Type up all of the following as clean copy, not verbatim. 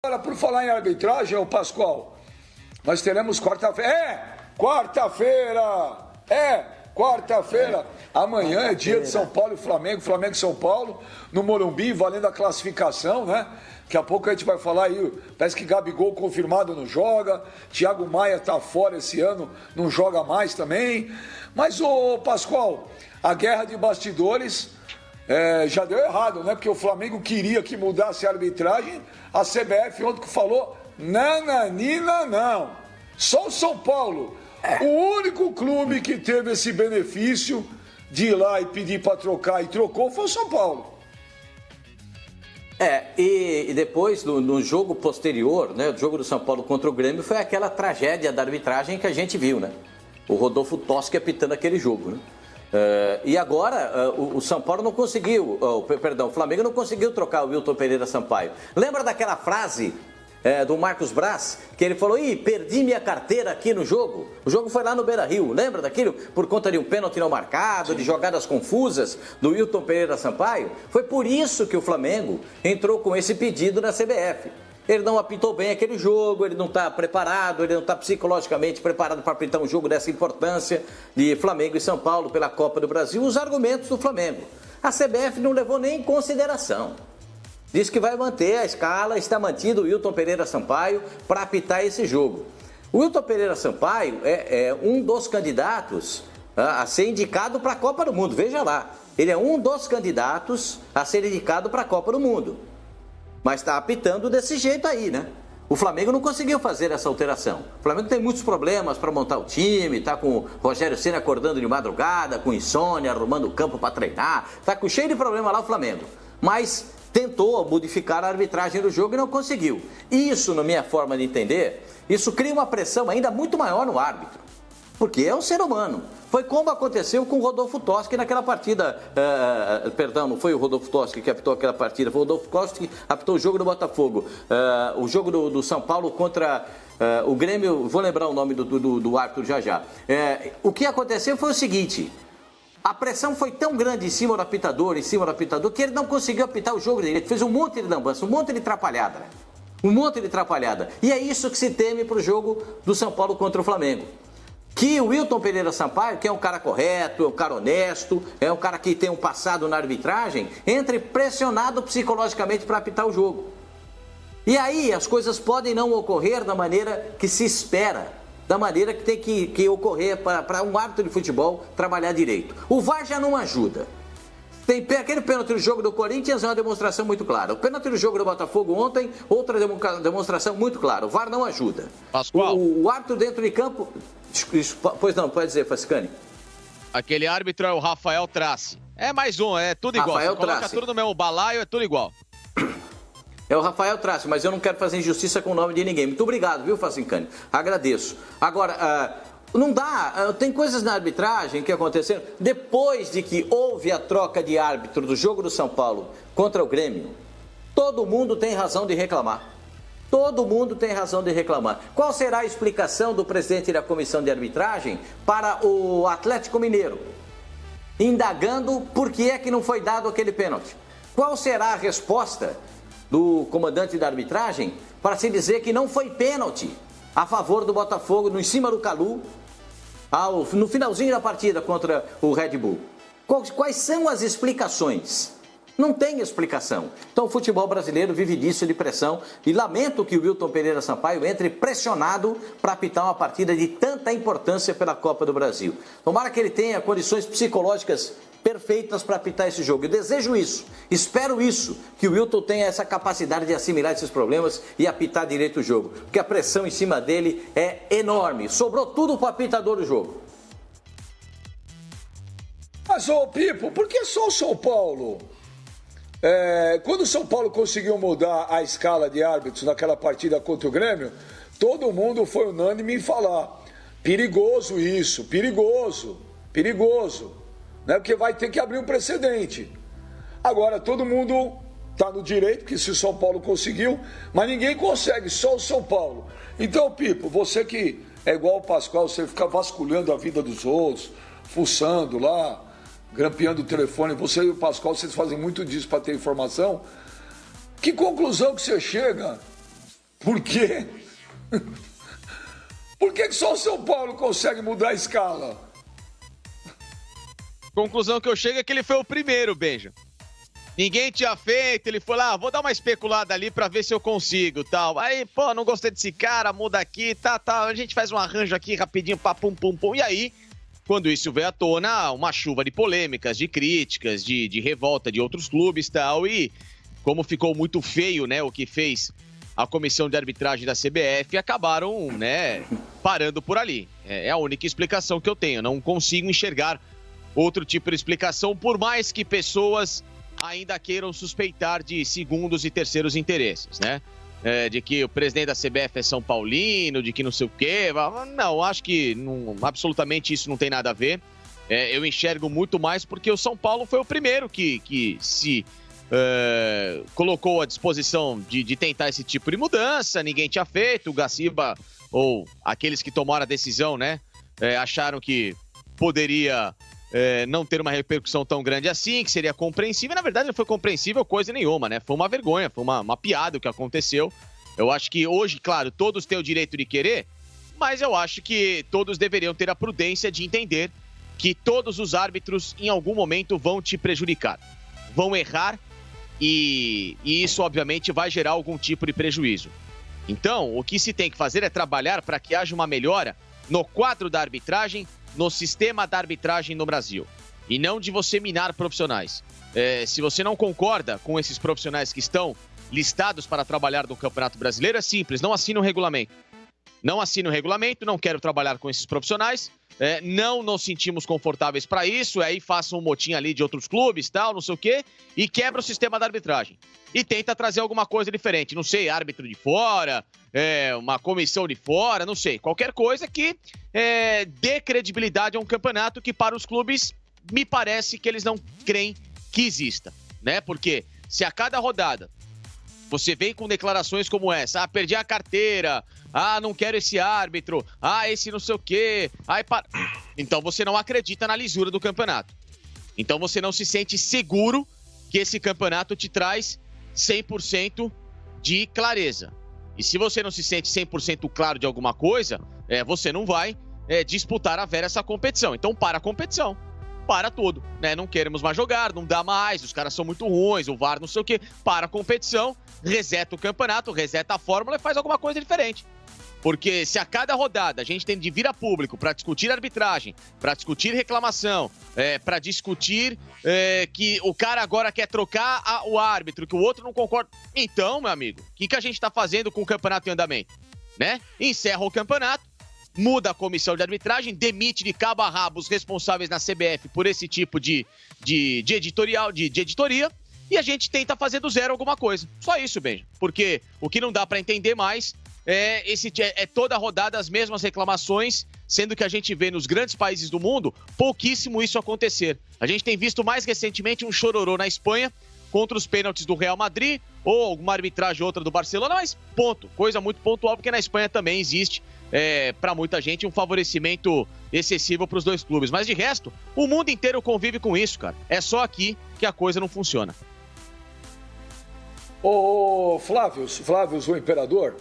Agora, por falar em arbitragem, ô Pascoal, nós teremos quarta-feira. Quarta-feira. Amanhã é dia de São Paulo e Flamengo, Flamengo e São Paulo, no Morumbi, valendo a classificação, né? Daqui a pouco a gente vai falar aí, parece que Gabigol confirmado não joga, Thiago Maia tá fora esse ano, não joga mais também. Mas, ô Pascoal, a guerra de bastidores já deu errado, né? Porque o Flamengo queria que mudasse a arbitragem, a CBF ontem que falou, nananina não. Só o São Paulo, o único clube que teve esse benefício de ir lá e pedir para trocar e trocou foi o São Paulo. E depois, no jogo posterior, né, o jogo do São Paulo contra o Grêmio, foi aquela tragédia da arbitragem que a gente viu, né? O Rodolfo Toschi apitando aquele jogo, né? E agora, o São Paulo não conseguiu, o Flamengo não conseguiu trocar o Wilton Pereira Sampaio. Lembra daquela frase do Marcos Braz, que ele falou, perdi minha carteira aqui no jogo. O jogo foi lá no Beira-Rio, lembra daquilo? Por conta de um pênalti não marcado, de jogadas confusas do Wilton Pereira Sampaio. Foi por isso que o Flamengo entrou com esse pedido na CBF. Ele não apitou bem aquele jogo, ele não está preparado, ele não está psicologicamente preparado para apitar um jogo dessa importância de Flamengo e São Paulo pela Copa do Brasil. Os argumentos do Flamengo. A CBF não levou nem em consideração. Diz que vai manter a escala, está mantido o Wilton Pereira Sampaio para apitar esse jogo. O Wilton Pereira Sampaio é um dos candidatos a ser indicado para a Copa do Mundo. Veja lá, ele é um dos candidatos a ser indicado para a Copa do Mundo. Mas está apitando desse jeito aí, né? O Flamengo não conseguiu fazer essa alteração. O Flamengo tem muitos problemas para montar o time, está com o Rogério Ceni acordando de madrugada, com insônia, arrumando o campo para treinar. Está cheio de problema lá o Flamengo. Mas tentou modificar a arbitragem do jogo e não conseguiu. Isso, na minha forma de entender, isso cria uma pressão ainda muito maior no árbitro. Porque é um ser humano. Foi como aconteceu com o Rodolfo Toschi naquela partida. Não foi o Rodolfo Toschi que apitou aquela partida, foi o Rodolfo Toschi que apitou o jogo do Botafogo. O jogo do São Paulo contra o Grêmio, vou lembrar o nome do árbitro já. O que aconteceu foi o seguinte: a pressão foi tão grande em cima do apitador, que ele não conseguiu apitar o jogo dele. Ele fez um monte de lambança, um monte de atrapalhada. E é isso que se teme para o jogo do São Paulo contra o Flamengo. Que o Wilton Pereira Sampaio, que é um cara correto, é um cara honesto, é um cara que tem um passado na arbitragem, entre pressionado psicologicamente para apitar o jogo. E aí as coisas podem não ocorrer da maneira que se espera, da maneira que tem que ocorrer para um árbitro de futebol trabalhar direito. O VAR já não ajuda. Tem aquele pênalti no jogo do Corinthians, é uma demonstração muito clara. O pênalti no jogo do Botafogo ontem, outra demonstração muito clara. O VAR não ajuda. Pascoal. O árbitro dentro de campo... Pois não, pode dizer, Fascani. Aquele árbitro é o Rafael Trace. É mais um, é tudo igual. Rafael Você coloca Trace. tudo no mesmo balaio, é tudo igual. É o Rafael Trace, mas eu não quero fazer injustiça com o nome de ninguém. Muito obrigado, viu, Fascani? Agradeço. Agora, não dá, tem coisas na arbitragem que aconteceram depois de que houve a troca de árbitro do jogo do São Paulo contra o Grêmio. Todo mundo tem razão de reclamar. Todo mundo tem razão de reclamar. Qual será a explicação do presidente da comissão de arbitragem para o Atlético Mineiro? Indagando por que é que não foi dado aquele pênalti. Qual será a resposta do comandante da arbitragem para se dizer que não foi pênalti a favor do Botafogo, no em cima do Calu, no finalzinho da partida contra o Red Bull? Quais são as explicações? Não tem explicação. Então o futebol brasileiro vive disso, de pressão, e lamento que o Wilton Pereira Sampaio entre pressionado para apitar uma partida de tanta importância pela Copa do Brasil. Tomara que ele tenha condições psicológicas perfeitas para apitar esse jogo. Eu desejo isso, espero isso, que o Wilton tenha essa capacidade de assimilar esses problemas e apitar direito o jogo, porque a pressão em cima dele é enorme. Sobrou tudo para o apitador do jogo. Mas, ô Pipo, por que só o São Paulo? Quando o São Paulo conseguiu mudar a escala de árbitros naquela partida contra o Grêmio, todo mundo foi unânime em falar: perigoso isso, perigoso, né? Porque vai ter que abrir um precedente. Agora todo mundo está no direito, que se o São Paulo conseguiu, mas ninguém consegue, só o São Paulo. Então, Pipo, você que é igual o Pascoal, você fica vasculhando a vida dos outros, fuçando lá, grampeando o telefone, você e o Pascoal, vocês fazem muito disso para ter informação. Que conclusão que você chega Por quê? Por que só o São Paulo consegue mudar a escala? Conclusão que eu chego é que ele foi o primeiro, Benja. Ninguém tinha feito, ele foi lá, vou dar uma especulada ali pra ver se eu consigo, tal. Aí, pô, não gostei desse cara, muda aqui, tá, a gente faz um arranjo aqui rapidinho, pá, pum, pum, pum. E aí, quando isso veio à tona, uma chuva de polêmicas, de críticas, de revolta de outros clubes e tal. E como ficou muito feio, né, o que fez a comissão de arbitragem da CBF, acabaram, né, parando por ali. É a única explicação que eu tenho, não consigo enxergar outro tipo de explicação, por mais que pessoas ainda queiram suspeitar de segundos e terceiros interesses, né? De que o presidente da CBF é São Paulino, de que não sei o quê. Não, acho que absolutamente isso não tem nada a ver. Eu enxergo muito mais porque o São Paulo foi o primeiro que se colocou à disposição de tentar esse tipo de mudança. Ninguém tinha feito. O Gaciba, ou aqueles que tomaram a decisão, né, acharam que poderia não ter uma repercussão tão grande assim, que seria compreensível. Na verdade, não foi compreensível coisa nenhuma, né? Foi uma vergonha, foi uma piada o que aconteceu. Eu acho que hoje, claro, todos têm o direito de querer, mas eu acho que todos deveriam ter a prudência de entender que todos os árbitros, em algum momento, vão te prejudicar. Vão errar e isso, obviamente, vai gerar algum tipo de prejuízo. Então, o que se tem que fazer é trabalhar para que haja uma melhora no quadro da arbitragem, no sistema da arbitragem no Brasil. E não de você minar profissionais. Se você não concorda com esses profissionais que estão listados para trabalhar no Campeonato Brasileiro, é simples, não assina o regulamento. Não assina o regulamento, não quero trabalhar com esses profissionais, não nos sentimos confortáveis para isso, aí faça um motim ali de outros clubes, tal, não sei o quê, e quebra o sistema da arbitragem. E tenta trazer alguma coisa diferente, não sei, árbitro de fora, uma comissão de fora, não sei, qualquer coisa que dê credibilidade a um campeonato que para os clubes me parece que eles não creem que exista, né? Porque se a cada rodada você vem com declarações como essa, perdi a carteira, não quero esse árbitro, esse não sei o quê, então você não acredita na lisura do campeonato. Então você não se sente seguro que esse campeonato te traz 100% de clareza. E se você não se sente 100% claro de alguma coisa, você não vai disputar a vera essa competição. Então para a competição. Para tudo, né? Não queremos mais jogar, não dá mais, os caras são muito ruins, o VAR não sei o quê. Para a competição, reseta o campeonato, reseta a fórmula e faz alguma coisa diferente. Porque se a cada rodada a gente tem de vir a público para discutir arbitragem, para discutir reclamação, para discutir que o cara agora quer trocar o árbitro, que o outro não concorda. Então, meu amigo, o que a gente está fazendo com o campeonato em andamento? Né? Encerra o campeonato, muda a comissão de arbitragem, demite de cabo a rabo os responsáveis na CBF por esse tipo de editoria, e a gente tenta fazer do zero alguma coisa. Só isso, Benja. Porque o que não dá para entender mais é toda rodada as mesmas reclamações, sendo que a gente vê nos grandes países do mundo pouquíssimo isso acontecer. A gente tem visto mais recentemente um chororô na Espanha contra os pênaltis do Real Madrid, ou alguma arbitragem outra do Barcelona, mas ponto, coisa muito pontual, porque na Espanha também existe, para muita gente, um favorecimento excessivo para os dois clubes. Mas de resto, o mundo inteiro convive com isso, cara. É só aqui que a coisa não funciona. Ô Flávio, o imperador,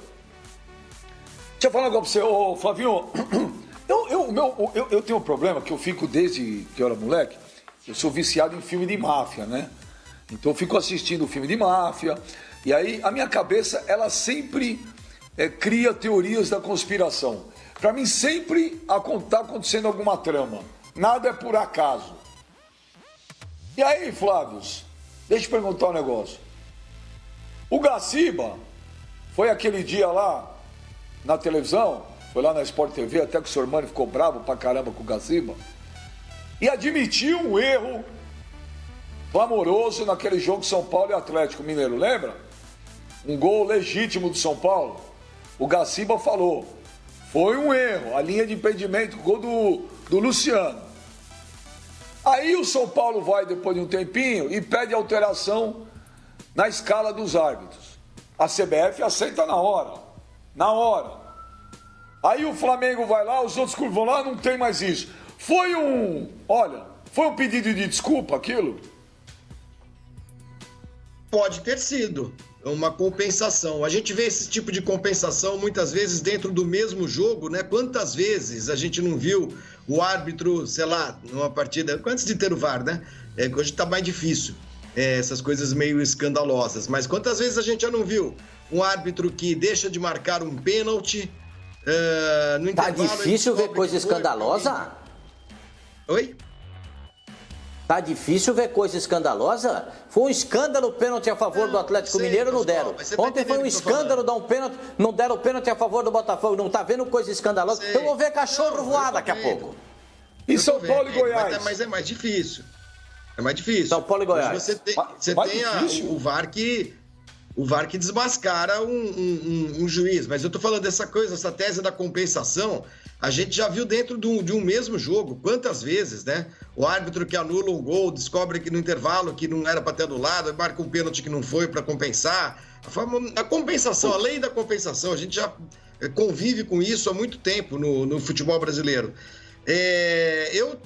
deixa eu falar um negócio pra você, ô Flavinho. Eu tenho um problema que eu fico desde que eu era moleque, eu sou viciado em filme de máfia, né? Então eu fico assistindo filme de máfia, e aí a minha cabeça, ela sempre cria teorias da conspiração. Pra mim sempre tá acontecendo alguma trama, nada é por acaso. E aí, Flávio, deixa eu perguntar um negócio. O Gaciba foi aquele dia lá na televisão, foi lá na Sport TV, até que o Sormani ficou bravo pra caramba com o Gaciba, e admitiu um erro clamoroso naquele jogo São Paulo e Atlético Mineiro, lembra? Um gol legítimo do São Paulo. O Gaciba falou, foi um erro, a linha de impedimento, gol do Luciano. Aí o São Paulo vai, depois de um tempinho, e pede alteração na escala dos árbitros. A CBF aceita na hora. Aí o Flamengo vai lá, os outros clubes vão lá, não tem mais isso. Foi um pedido de desculpa aquilo? Pode ter sido. uma compensação. A gente vê esse tipo de compensação muitas vezes dentro do mesmo jogo, né? Quantas vezes a gente não viu o árbitro, sei lá, numa partida, antes de ter o VAR, né? Hoje está mais difícil, essas coisas meio escandalosas. Mas quantas vezes a gente já não viu um árbitro que deixa de marcar um pênalti no intervalo? Tá difícil ver coisa escandalosa? Oi? Tá difícil ver coisa escandalosa? Foi um escândalo o pênalti a favor do Atlético Mineiro, não deram. Ontem foi um escândalo dar um pênalti, não deram o pênalti a favor do Botafogo. Não tá vendo coisa escandalosa? Eu vou ver cachorro voar daqui a pouco. E São Paulo e Goiás? Mas é mais difícil. É mais difícil. São Paulo e Goiás. Você tem o VAR que desmascara um juiz. Mas eu tô falando dessa coisa, essa tese da compensação, a gente já viu dentro de um mesmo jogo. Quantas vezes, né? O árbitro que anula um gol, descobre que no intervalo que não era para ter anulado, marca um pênalti que não foi para compensar. A compensação, a lei da compensação, a gente já convive com isso há muito tempo no futebol brasileiro. Eu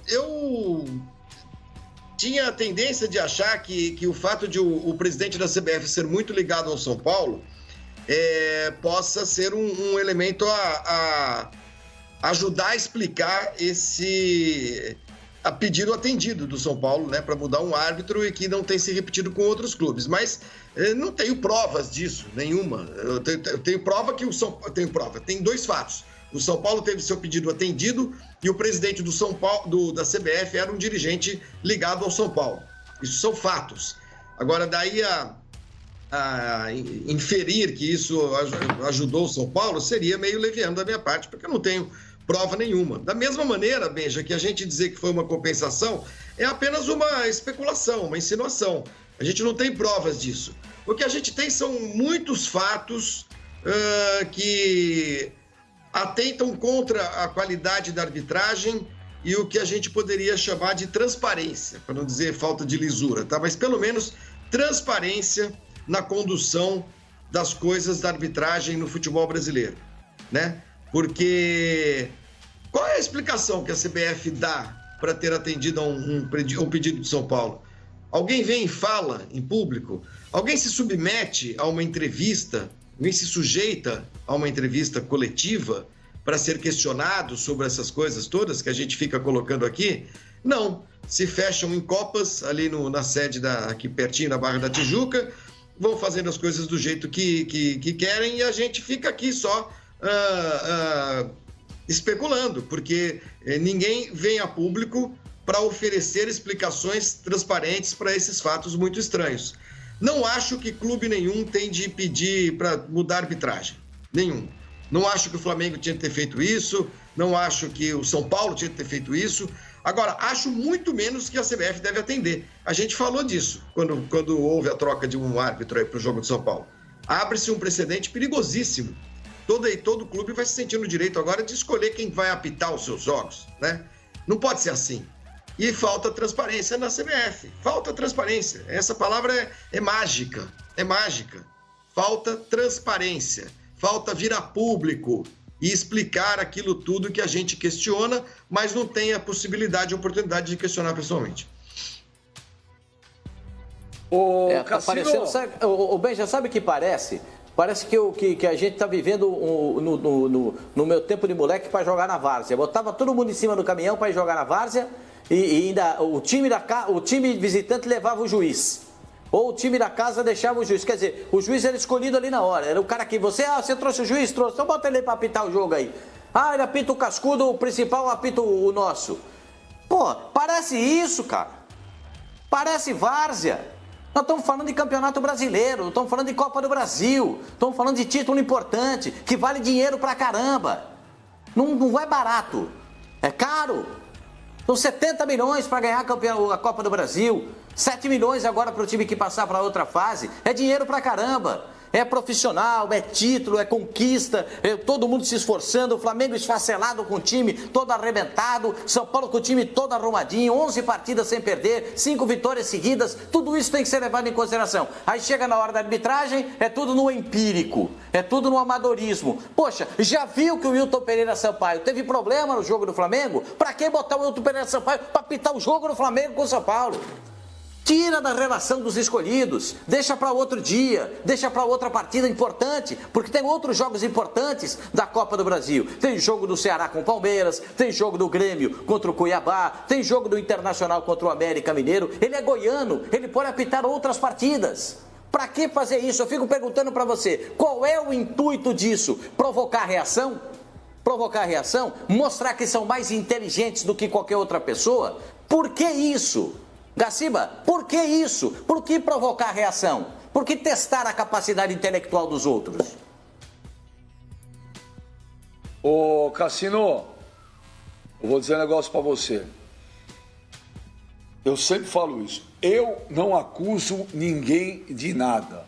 tinha a tendência de achar que o fato de o presidente da CBF ser muito ligado ao São Paulo possa ser um elemento a ajudar a explicar a pedido atendido do São Paulo, né, para mudar um árbitro e que não tem se repetido com outros clubes. Mas não tenho provas disso, nenhuma. Eu tenho prova que tem dois fatos. O São Paulo teve seu pedido atendido e o presidente do São Paulo, da CBF, era um dirigente ligado ao São Paulo. Isso são fatos. Agora, daí a inferir que isso ajudou o São Paulo seria meio leviano da minha parte, porque eu não tenho prova nenhuma. Da mesma maneira, Benja, que a gente dizer que foi uma compensação é apenas uma especulação, uma insinuação. A gente não tem provas disso. O que a gente tem são muitos fatos que atentam contra a qualidade da arbitragem e o que a gente poderia chamar de transparência, para não dizer falta de lisura, tá? Mas pelo menos transparência na condução das coisas da arbitragem no futebol brasileiro, né? Porque qual é a explicação que a CBF dá para ter atendido a um pedido de São Paulo? Alguém vem e fala em público? Alguém se submete a uma entrevista? Alguém se sujeita a uma entrevista coletiva para ser questionado sobre essas coisas todas que a gente fica colocando aqui? Não. Se fecham em copas ali na sede aqui pertinho da Barra da Tijuca, vão fazendo as coisas do jeito que querem e a gente fica aqui só especulando, porque ninguém vem a público para oferecer explicações transparentes para esses fatos muito estranhos. Não acho que clube nenhum tem de pedir para mudar a arbitragem. Nenhum. Não acho que o Flamengo tinha que ter feito isso, não acho que o São Paulo tinha que ter feito isso. Agora, acho muito menos que a CBF deve atender. A gente falou disso quando houve a troca de um árbitro aí para o jogo de São Paulo. Abre-se um precedente perigosíssimo. Todo clube vai se sentir no direito agora de escolher quem vai apitar os seus jogos, né? Não pode ser assim. E falta transparência na CBF. Falta transparência. Essa palavra é mágica. É mágica. Falta transparência. Falta vir a público e explicar aquilo tudo que a gente questiona, mas não tem a possibilidade e oportunidade de questionar pessoalmente. Tá parecendo, o Benja, sabe o que parece? Parece que a gente está vivendo no meu tempo de moleque para jogar na várzea. Botava todo mundo em cima do caminhão para ir jogar na várzea e ainda o time visitante levava o juiz. Ou o time da casa deixava o juiz. Quer dizer, o juiz era escolhido ali na hora. Era o cara que você trouxe o juiz? Trouxe. Então bota ele para apitar o jogo aí. Ele apita o cascudo, o principal apita o nosso. Pô, parece isso, cara. Parece várzea. Nós estamos falando de campeonato brasileiro, estamos falando de Copa do Brasil, estamos falando de título importante, que vale dinheiro pra caramba. Não é barato, é caro. São 70 milhões para ganhar a Copa do Brasil, 7 milhões agora para o time que passar para outra fase. É dinheiro pra caramba. É profissional, é título, é conquista, todo mundo se esforçando, o Flamengo esfacelado com o time todo arrebentado, São Paulo com o time todo arrumadinho, 11 partidas sem perder, 5 vitórias seguidas, tudo isso tem que ser levado em consideração. Aí chega na hora da arbitragem, é tudo no empírico, é tudo no amadorismo. Poxa, já viu que o Wilton Pereira Sampaio teve problema no jogo do Flamengo? Pra que botar o Wilton Pereira Sampaio pra pitar o jogo do Flamengo com o São Paulo? Tira da relação dos escolhidos, deixa para outro dia, deixa para outra partida importante, porque tem outros jogos importantes da Copa do Brasil. Tem jogo do Ceará com o Palmeiras, tem jogo do Grêmio contra o Cuiabá, tem jogo do Internacional contra o América Mineiro. Ele é goiano, ele pode apitar outras partidas. Para que fazer isso? Eu fico perguntando para você, qual é o intuito disso? Provocar reação? Provocar reação? Mostrar que são mais inteligentes do que qualquer outra pessoa? Por que isso? Gaciba, por que isso? Por que provocar reação? Por que testar a capacidade intelectual dos outros? Ô, Cassino, eu vou dizer um negócio pra você. Eu sempre falo isso. Eu não acuso ninguém de nada.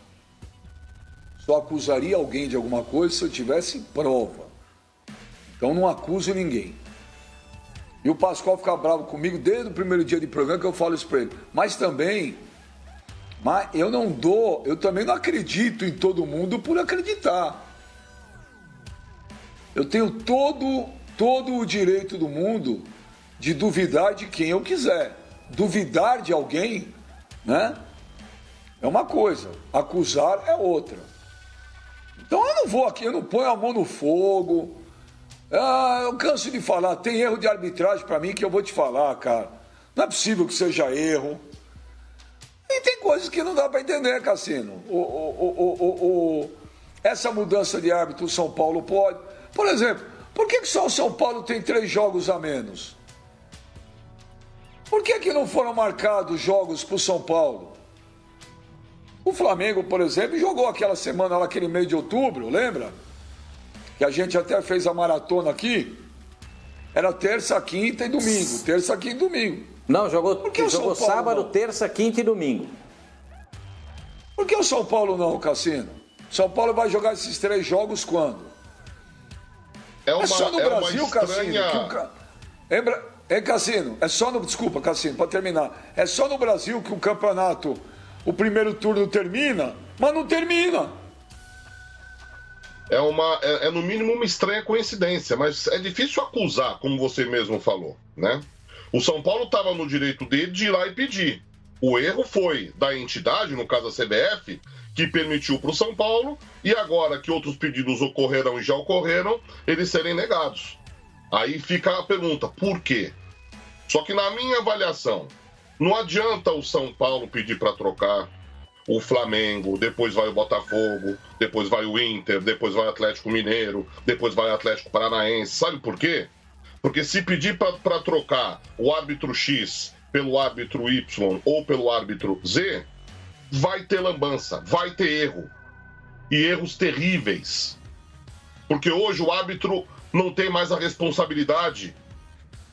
Só acusaria alguém de alguma coisa se eu tivesse prova. Então não acuso ninguém. E o Pascoal fica bravo comigo desde o primeiro dia de programa que eu falo isso pra ele. Mas eu também não acredito em todo mundo por acreditar. Eu tenho todo o direito do mundo de duvidar de quem eu quiser. Duvidar de alguém, né? É uma coisa, acusar é outra. Então eu não vou aqui, eu não ponho a mão no fogo. Eu canso de falar, tem erro de arbitragem pra mim que eu vou te falar, cara. Não é possível que seja erro. E tem coisas que não dá pra entender, Cassino. Essa mudança de árbitro o São Paulo pode. Por exemplo, por que só o São Paulo tem 3 jogos a menos? Por que não foram marcados jogos pro São Paulo? O Flamengo, por exemplo, jogou aquela semana lá, aquele mês de outubro, lembra? Que a gente até fez a maratona aqui, era terça, quinta e domingo. Terça, quinta e domingo. Não, jogou sábado, não? Terça, quinta e domingo. Por que o São Paulo não, Cassino? São Paulo vai jogar esses 3 jogos quando? É só no Brasil, Cassino. Cassino, é só no... Desculpa, Cassino, para terminar. É só no Brasil que o campeonato, o primeiro turno termina, mas não termina. É no mínimo uma estranha coincidência, mas é difícil acusar, como você mesmo falou, né? O São Paulo estava no direito dele de ir lá e pedir. O erro foi da entidade, no caso a CBF, que permitiu para o São Paulo, e agora que outros pedidos ocorreram e já ocorreram, eles serem negados. Aí fica a pergunta, por quê? Só que na minha avaliação, não adianta o São Paulo pedir para trocar, o Flamengo, depois vai o Botafogo, depois vai o Inter, depois vai o Atlético Mineiro, depois vai o Atlético Paranaense. Sabe por quê? Porque se pedir para trocar o árbitro X pelo árbitro Y ou pelo árbitro Z, vai ter lambança, vai ter erro. E erros terríveis. Porque hoje o árbitro não tem mais a responsabilidade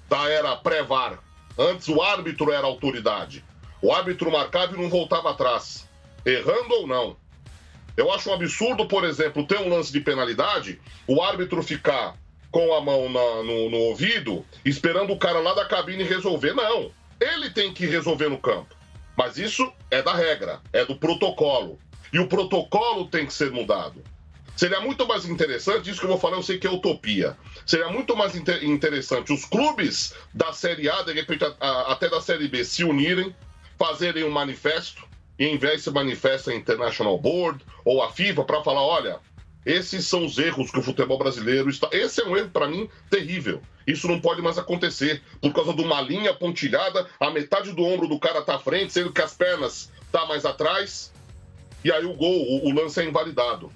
da era pré-VAR. Antes o árbitro era a autoridade. O árbitro marcava e não voltava atrás. Errando ou não. Eu acho um absurdo, por exemplo, ter um lance de penalidade, o árbitro ficar com a mão no ouvido, esperando o cara lá da cabine resolver. Não, ele tem que resolver no campo. Mas isso é da regra, é do protocolo. E o protocolo tem que ser mudado. Seria muito mais interessante, isso que eu vou falar, eu sei que é utopia. Seria muito mais interessante os clubes da Série A, de repente até da Série B, se unirem, fazerem um manifesto, e em vez de se manifesta a International Board ou a FIFA para falar, olha, esses são os erros que o futebol brasileiro está... Esse é um erro, para mim, terrível. Isso não pode mais acontecer, por causa de uma linha pontilhada, a metade do ombro do cara está à frente, sendo que as pernas estão mais atrás, e aí o gol, o lance é invalidado.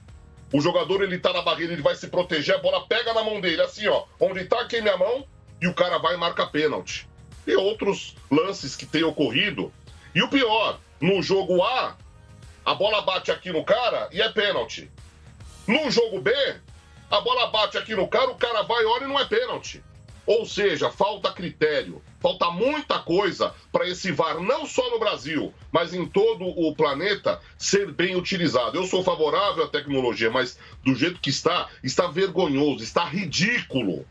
O jogador, ele tá na barreira, ele vai se proteger, a bola pega na mão dele, assim, ó, onde tá aqui minha mão, e o cara vai e marca pênalti. E outros lances que têm ocorrido. E o pior, no jogo A, a bola bate aqui no cara e é pênalti. No jogo B, a bola bate aqui no cara, o cara vai, olha e não é pênalti. Ou seja, falta critério, falta muita coisa para esse VAR, não só no Brasil, mas em todo o planeta, ser bem utilizado. Eu sou favorável à tecnologia, mas do jeito que está vergonhoso, está ridículo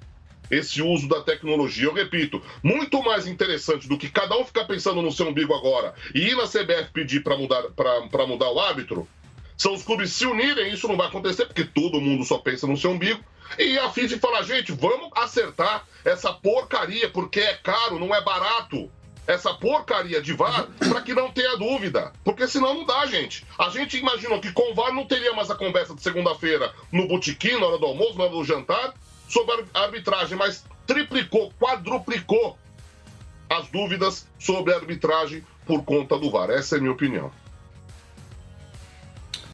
esse uso da tecnologia. Eu repito, muito mais interessante do que cada um ficar pensando no seu umbigo agora e ir na CBF pedir para mudar o árbitro, são os clubes se unirem. Isso não vai acontecer porque todo mundo só pensa no seu umbigo. E a FIFA fala, gente, vamos acertar essa porcaria, porque é caro, não é barato. essa porcaria de VAR para que não tenha dúvida. Porque senão não dá, gente. A gente imaginou que com o VAR não teria mais a conversa de segunda-feira no botequim, na hora do almoço, na hora do jantar, sobre a arbitragem, mas triplicou, quadruplicou as dúvidas sobre a arbitragem por conta do VAR. Essa é a minha opinião.